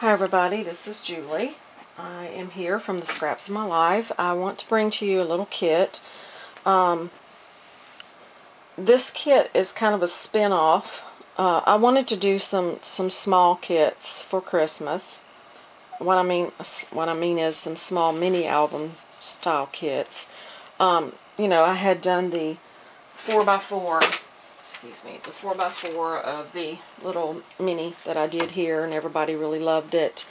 Hi everybody, this is Julie. I am here from the Scraps of My Life. I want to bring to you a little kit. This kit is kind of a spin-off. I wanted to do some small kits for Christmas. What I mean is some small mini album style kits. You know, I had done the 4x4. The 4x4 of the little mini that I did here, and everybody really loved it.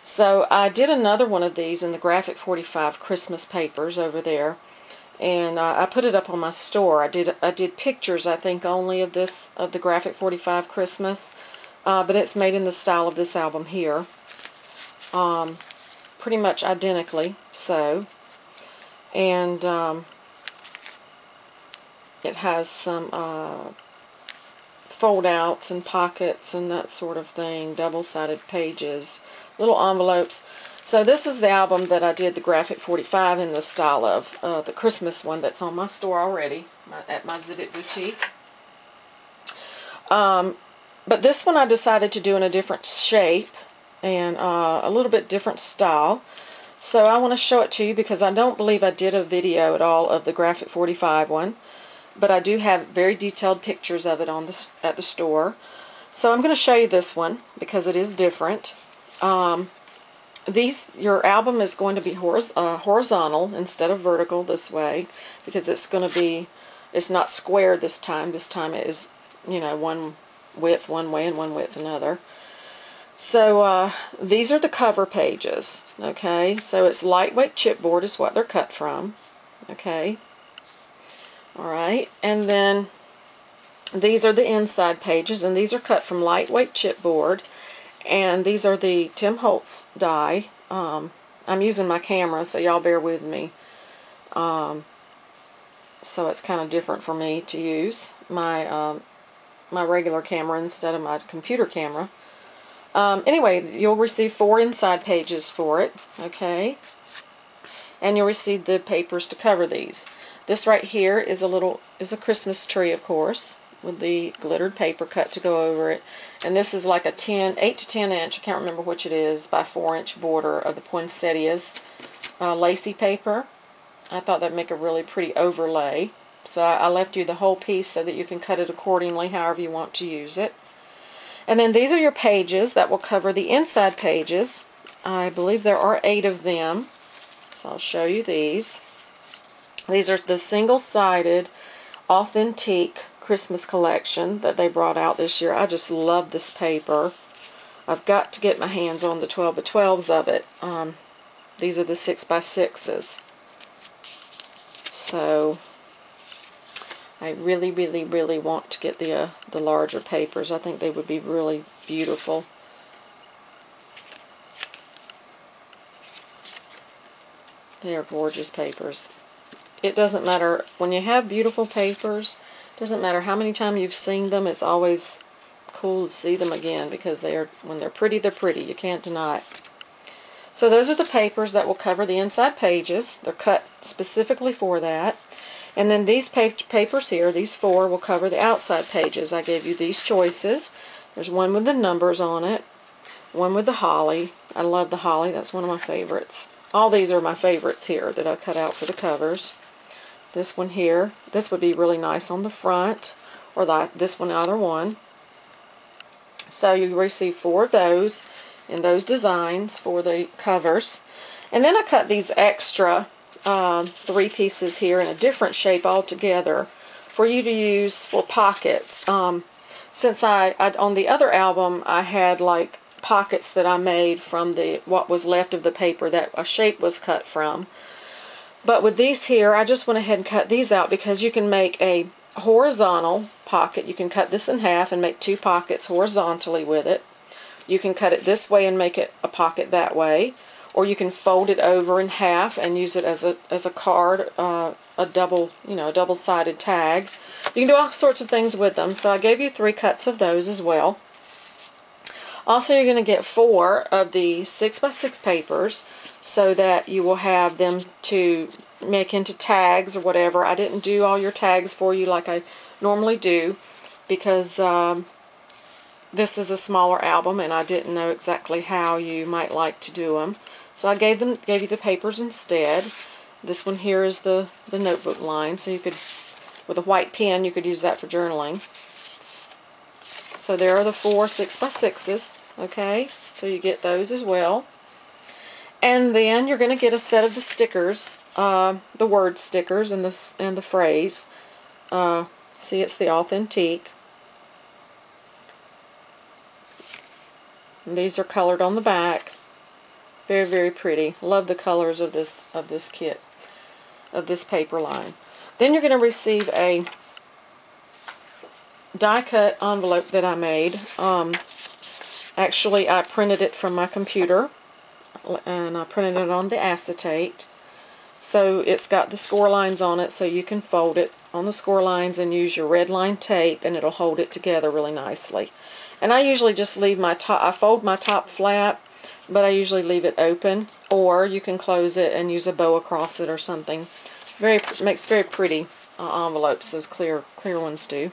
So I did another one of these in the Graphic 45 Christmas papers over there, and I put it up on my store. I did pictures, I think, only of the Graphic 45 Christmas, but it's made in the style of this album here, pretty much identically so, and it has some fold-outs and pockets and that sort of thing, double-sided pages, little envelopes. So this is the album that I did the Graphic 45 in the style of, the Christmas one that's on my store already, at my Zivit Boutique. But this one I decided to do in a different shape and a little bit different style. So I want to show it to you because I don't believe I did a video at all of the Graphic 45 one. But I do have very detailed pictures of it at the store. So I'm going to show you this one because it is different. Your album is going to be horizontal instead of vertical this way, because it's not square this time. This time it is, you know, one width one way and one width another. So these are the cover pages. Okay, so it's lightweight chipboard is what they're cut from. Okay. Alright, and then these are the inside pages, and these are cut from lightweight chipboard, and these are the Tim Holtz die. I'm using my camera, so y'all bear with me. So it's kind of different for me to use my my regular camera instead of my computer camera. Anyway, you'll receive 4 inside pages for it, okay? And you'll receive the papers to cover these. This right here is a Christmas tree, of course, with the glittered paper cut to go over it. And this is like a 8 to 10 inch, I can't remember which it is, by 4-inch border of the poinsettias lacy paper. I thought that'd make a really pretty overlay. So I left you the whole piece so that you can cut it accordingly, however you want to use it. And then these are your pages that will cover the inside pages. I believe there are 8 of them. So I'll show you these. These are the single-sided Authentique Christmas collection that they brought out this year. I just love this paper. I've got to get my hands on the 12x12s of it. These are the 6x6s. So I really, really, really want to get the larger papers. I think they would be really beautiful. They are gorgeous papers. It doesn't matter, when you have beautiful papers, it doesn't matter how many times you've seen them, it's always cool to see them again, because when they're pretty, they're pretty. You can't deny it. So those are the papers that will cover the inside pages. They're cut specifically for that. And then these papers here, these 4, will cover the outside pages. I gave you these choices. There's one with the numbers on it, one with the holly. I love the holly, that's one of my favorites. All these are my favorites here that I cut out for the covers. This one here, this would be really nice on the front, or this one, either one. So you receive 4 of those in those designs for the covers. And then I cut these extra 3 pieces here in a different shape altogether for you to use for pockets. Since on the other album I had like pockets that I made from what was left of the paper that a shape was cut from. But with these here, I just went ahead and cut these out because you can make a horizontal pocket. You can cut this in half and make 2 pockets horizontally with it. You can cut it this way and make it a pocket that way, or you can fold it over in half and use it as a card, a double-sided tag. You can do all sorts of things with them. So I gave you 3 cuts of those as well. Also, you're going to get 4 of the 6x6 papers so that you will have them to make into tags or whatever. I didn't do all your tags for you like I normally do because this is a smaller album and I didn't know exactly how you might like to do them. So I gave you the papers instead. This one here is the notebook line, so you could, with a white pen, you could use that for journaling. So there are the 4 6x6s, okay? So you get those as well. And then you're going to get a set of the stickers, the word stickers and the phrase. See, it's the Authentique. And these are colored on the back. Very, very pretty. Love the colors of this kit, of this paper line. Then you're going to receive a die-cut envelope that I made. Actually, I printed it from my computer, and I printed it on the acetate. So it's got the score lines on it, so you can fold it on the score lines and use your red line tape, and it'll hold it together really nicely. And I usually just leave my top, I fold my top flat, but I usually leave it open, or you can close it and use a bow across it or something. Makes very pretty envelopes, those clear ones do.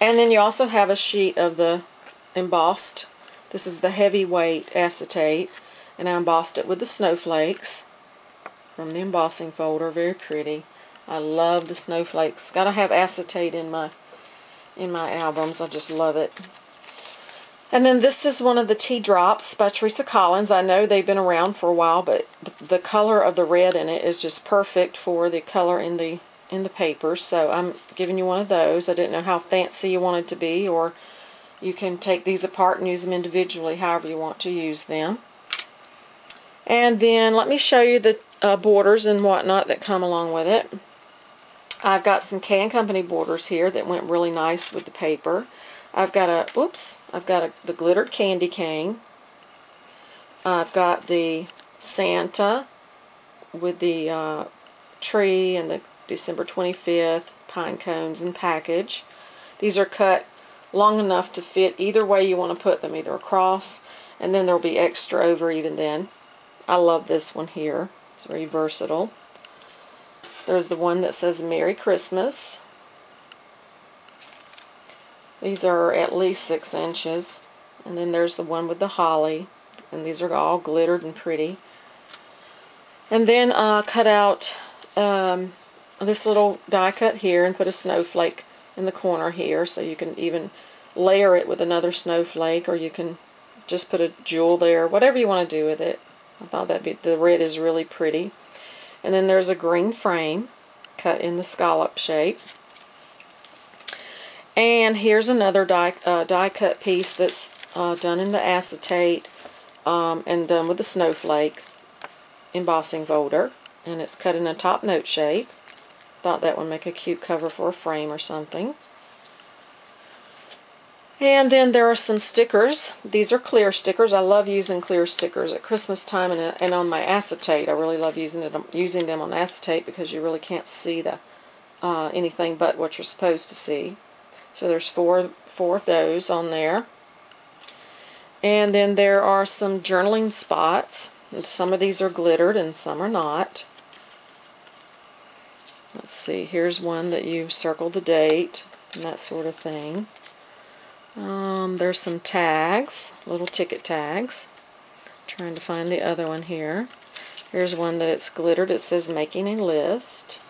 And then you also have a sheet of the embossed, this is the heavyweight acetate, and I embossed it with the snowflakes from the embossing folder. Very pretty. I love the snowflakes. Gotta have acetate in my albums. I just love it. And then this is one of the Tea Drops by Teresa Collins. I know they've been around for a while, but the color of the red in it is just perfect for the color in the papers. So I'm giving you one of those. I didn't know how fancy you want it to be, or you can take these apart and use them individually, however you want to use them. And then let me show you the borders and whatnot that come along with it. I've got some K & Company borders here that went really nice with the paper. I've got the glittered candy cane. I've got the Santa with the tree and the December 25th pine cones and package. These are cut long enough to fit either way you want to put them, either across, and then there'll be extra over even then. I love this one here. It's very versatile. There's the one that says Merry Christmas. These are at least 6 inches. And then there's the one with the holly. And these are all glittered and pretty. And then cut out this little die cut here and put a snowflake in the corner here, so you can even layer it with another snowflake, or you can just put a jewel there, whatever you want to do with it. I thought the red is really pretty. And then there's a green frame cut in the scallop shape. And here's another die cut piece that's done in the acetate and done with the snowflake embossing folder. And it's cut in a top note shape. Thought that would make a cute cover for a frame or something. And then there are some stickers. These are clear stickers. I love using clear stickers at Christmas time, and on my acetate. I really love using them on acetate because you really can't see anything but what you're supposed to see. So there's four of those on there. And then there are some journaling spots. Some of these are glittered and some are not. Let's see, here's one that you circle the date and that sort of thing. There's some tags, little ticket tags. Trying to find the other one here. Here's one that it's glittered. It says making a list.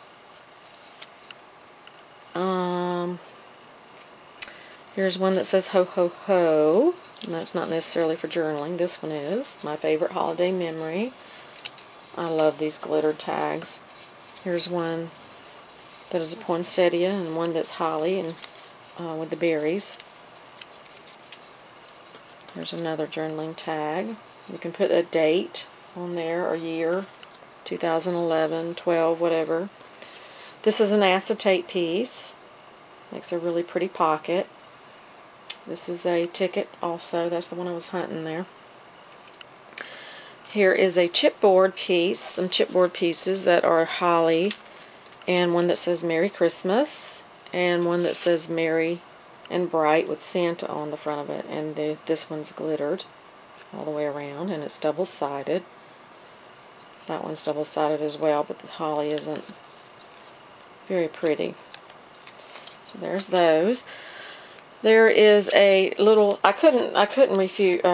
Here's one that says ho ho ho. And that's not necessarily for journaling. This one is my favorite holiday memory. I love these glitter tags. Here's one that is a poinsettia and one that's holly and with the berries. There's another journaling tag. You can put a date on there, or year, 2011, 12, whatever. This is an acetate piece. Makes a really pretty pocket. This is a ticket also. That's the one I was hunting there. Here is a chipboard piece, some chipboard pieces that are holly, and one that says Merry Christmas, and one that says Merry and Bright with Santa on the front of it, and this one's glittered all the way around, and it's double-sided. That one's double-sided as well, but the holly isn't. Very pretty. So there's those. There is a little, I couldn't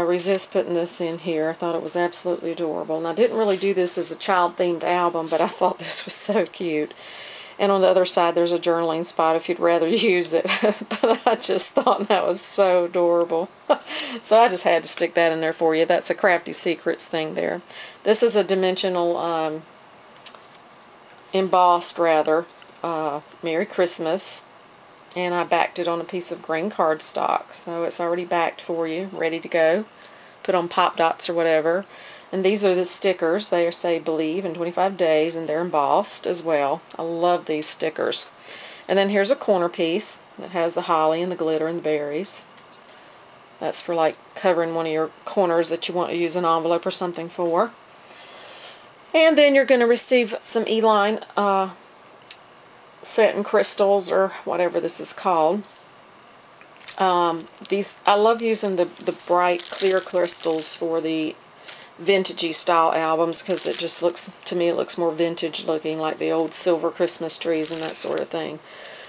resist putting this in here. I thought it was absolutely adorable. And I didn't really do this as a child-themed album, but I thought this was so cute. And on the other side, there's a journaling spot if you'd rather use it. But I just thought that was so adorable. So I just had to stick that in there for you. That's a Crafty Secrets thing there. This is a dimensional, embossed rather, Merry Christmas. And I backed it on a piece of green cardstock. So it's already backed for you, ready to go. Put on pop dots or whatever. And these are the stickers. They say Believe in 25 days, and they're embossed as well. I love these stickers. And then here's a corner piece that has the holly and the glitter and the berries. That's for like covering one of your corners that you want to use an envelope or something for. And then you're going to receive some E-line satin crystals, or whatever this is called. These, I love using the bright clear crystals for the vintagey style albums, because it just looks, to me, it looks more vintage looking, like the old silver Christmas trees and that sort of thing.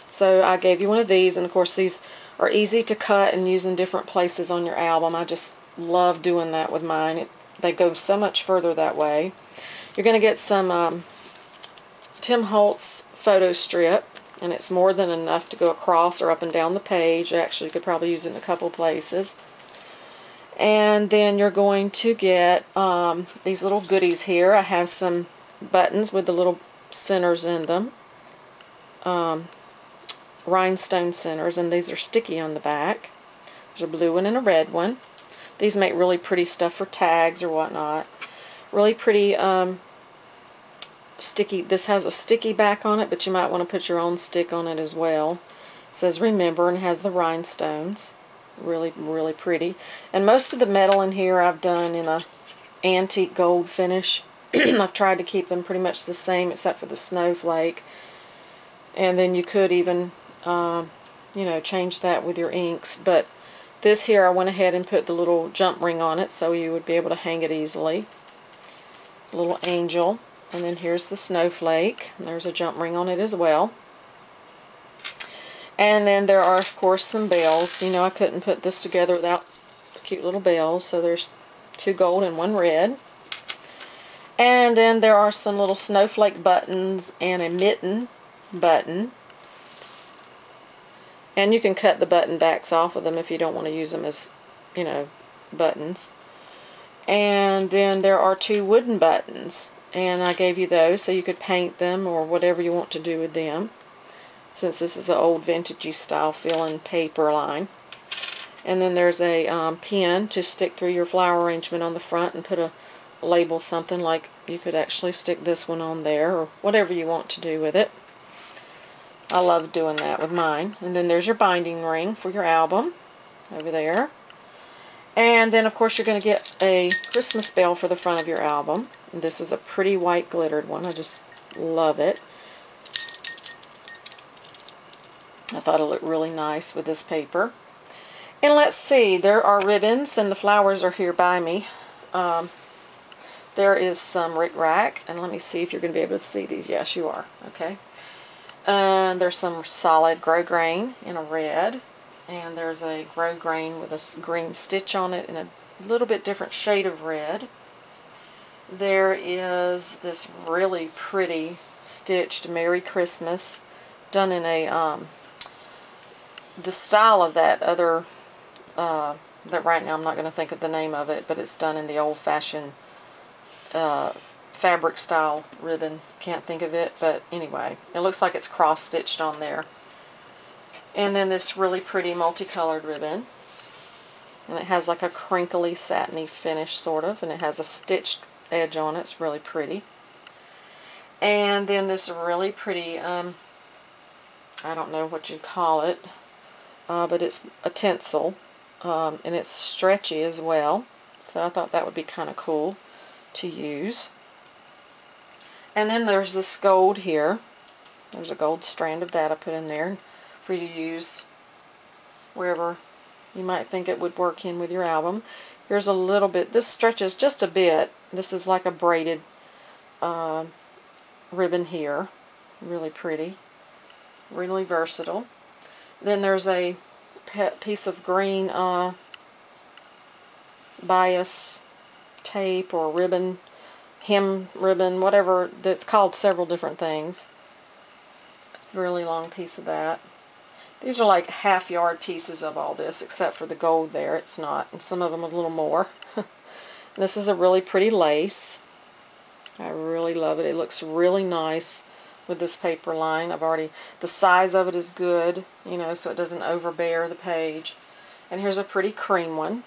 So I gave you one of these, and of course these are easy to cut and use in different places on your album. I just love doing that with mine. They go so much further that way. You're going to get some Tim Holtz photo strip, and it's more than enough to go across or up and down the page. Actually, you could probably use it in a couple places. And then you're going to get these little goodies here. I have some buttons with the little centers in them. Rhinestone centers, and these are sticky on the back. There's a blue one and a red one. These make really pretty stuff for tags or whatnot. Really pretty sticky. This has a sticky back on it, but you might want to put your own stick on it as well. It says Remember, and has the rhinestones. Really, really pretty. And most of the metal in here I've done in a antique gold finish. I've tried to keep them pretty much the same except for the snowflake. And then you could even, you know, change that with your inks. But this here, I went ahead and put the little jump ring on it so you would be able to hang it easily. A little angel. And then here's the snowflake. And there's a jump ring on it as well. And then there are, of course, some bells. You know, I couldn't put this together without the cute little bells. So there's 2 gold and 1 red. And then there are some little snowflake buttons and a mitten button. And you can cut the button backs off of them if you don't want to use them as, you know, buttons. And then there are 2 wooden buttons. And I gave you those so you could paint them or whatever you want to do with them, since this is an old vintagey style fill-in paper line. And then there's a pin to stick through your flower arrangement on the front and put a label, something like you could actually stick this one on there or whatever you want to do with it. I love doing that with mine. And then there's your binding ring for your album over there. And then of course you're going to get a Christmas bell for the front of your album. And this is a pretty white glittered one. I just love it. I thought it looked really nice with this paper. And let's see, there are ribbons, and the flowers are here by me. There is some rickrack, and let me see if you're going to be able to see these. Yes, you are. Okay. And there's some solid grosgrain in a red, and there's a grosgrain with a green stitch on it in a little bit different shade of red. There is this really pretty stitched Merry Christmas done in a the style of that other that right now I'm not going to think of the name of it, but it's done in the old-fashioned fabric style ribbon. Can't think of it, but anyway, it looks like it's cross-stitched on there. And then this really pretty multicolored ribbon, and it has like a crinkly satiny finish sort of, and it has a stitched edge on it. It's really pretty. And then this really pretty I don't know what you call it, but it's a tinsel, and it's stretchy as well, so I thought that would be kind of cool to use. And then there's this gold here. There's a gold strand of that I put in there for you to use wherever you might think it would work in with your album. Here's a little bit. This stretches just a bit. This is like a braided ribbon here. Really pretty. Really versatile. Then there's a piece of green bias tape or ribbon, hem ribbon, whatever. That's called several different things. It's a really long piece of that. These are like half-yard pieces of all this, except for the gold there. It's not, and some of them a little more. This is a really pretty lace. I really love it. It looks really nice with this paper line. The size of it is good, you know, so it doesn't overbear the page. And here's a pretty cream one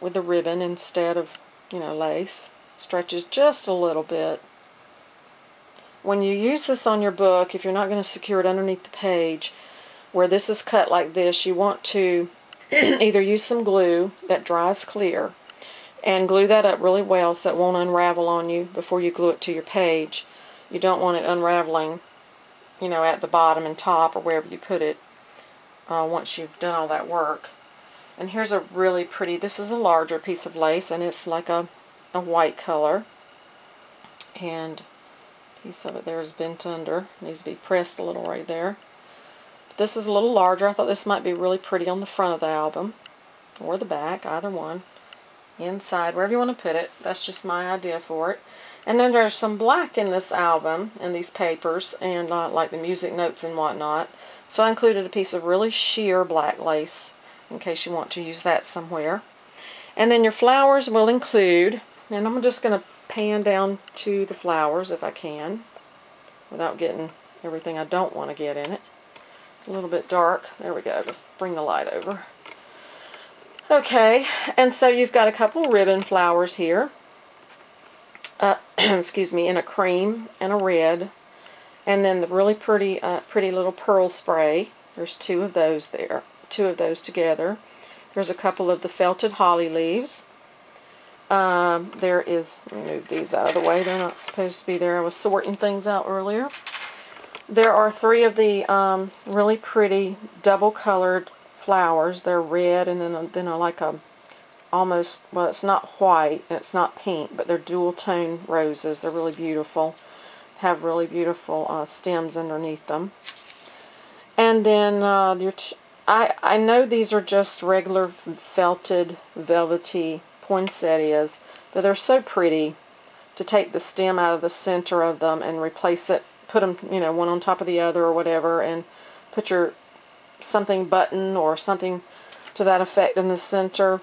with the ribbon instead of, you know, lace. Stretches just a little bit. When you use this on your book, if you're not going to secure it underneath the page, where this is cut like this, you want to either use some glue that dries clear and glue that up really well so it won't unravel on you before you glue it to your page. You don't want it unraveling, you know, at the bottom and top or wherever you put it once you've done all that work. And here's a really pretty, this is a larger piece of lace, and it's like a white color. And a piece of it there is bent under. Needs to be pressed a little right there. But this is a little larger. I thought this might be really pretty on the front of the album. Or the back, either one. Inside, wherever you want to put it. That's just my idea for it. And then there's some black in this album, in these papers, and like the music notes and whatnot. So I included a piece of really sheer black lace, in case you want to use that somewhere. And then your flowers will include, and I'm just going to pan down to the flowers if I can, without getting everything I don't want to get in it. A little bit dark. There we go. Let's bring the light over. Okay, and so you've got a couple ribbon flowers here. Excuse me, in a cream and a red. And then the really pretty little pearl spray. There's two of those there. Two of those together. There's a couple of the felted holly leaves. There is, let me move these out of the way. They're not supposed to be there. I was sorting things out earlier. There are three of the really pretty double-colored flowers. They're red, and then like a almost, well, it's not white and it's not pink, but they're dual-tone roses. They're really beautiful. Have really beautiful stems underneath them. And then I know these are just regular felted, velvety poinsettias, but they're so pretty to take the stem out of the center of them and replace it, put them, you know, one on top of the other or whatever, and put your something button or something to that effect in the center.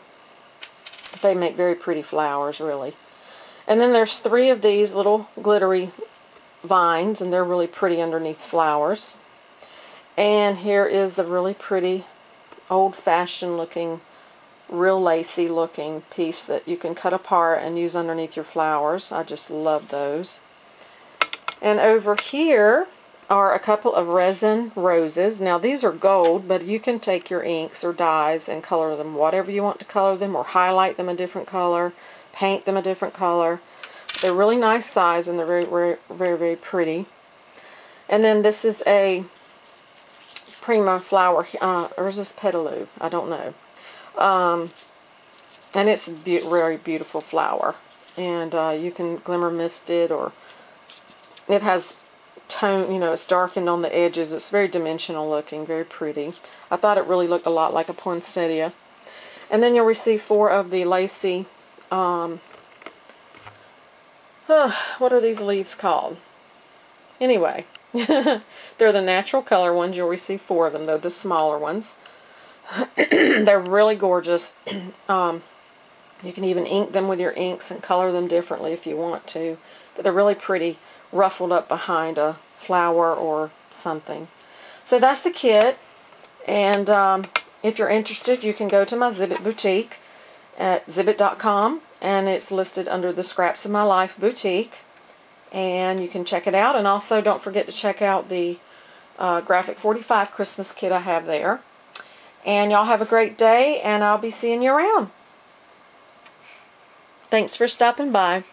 They make very pretty flowers, really. And then there's three of these little glittery vines, and they're really pretty underneath flowers. And here is the really pretty old-fashioned looking, real lacy looking piece that you can cut apart and use underneath your flowers. I just love those. And over here are a couple of resin roses. Now these are gold, but you can take your inks or dyes and color them whatever you want to color them, or highlight them a different color, paint them a different color. They're really nice size, and they're very, very, very, very pretty. And then this is a Prima flower, or is this Petaloo? I don't know. And it's a very beautiful flower. And you can glimmer mist it, or it has tone, you know, it's darkened on the edges. It's very dimensional looking, very pretty. I thought it really looked a lot like a poinsettia. And then you'll receive 4 of the lacy, what are these leaves called? Anyway, they're the natural color ones. You'll receive 4 of them, though, the smaller ones. They're really gorgeous. You can even ink them with your inks and color them differently if you want to. But they're really pretty, ruffled up behind a flower or something. So that's the kit. And if you're interested, you can go to my Zibbit boutique at Zibbit.com. And it's listed under the Scraps of My Life boutique. And you can check it out. And also don't forget to check out the Graphic 45 Christmas kit I have there. And y'all have a great day, and I'll be seeing you around. Thanks for stopping by.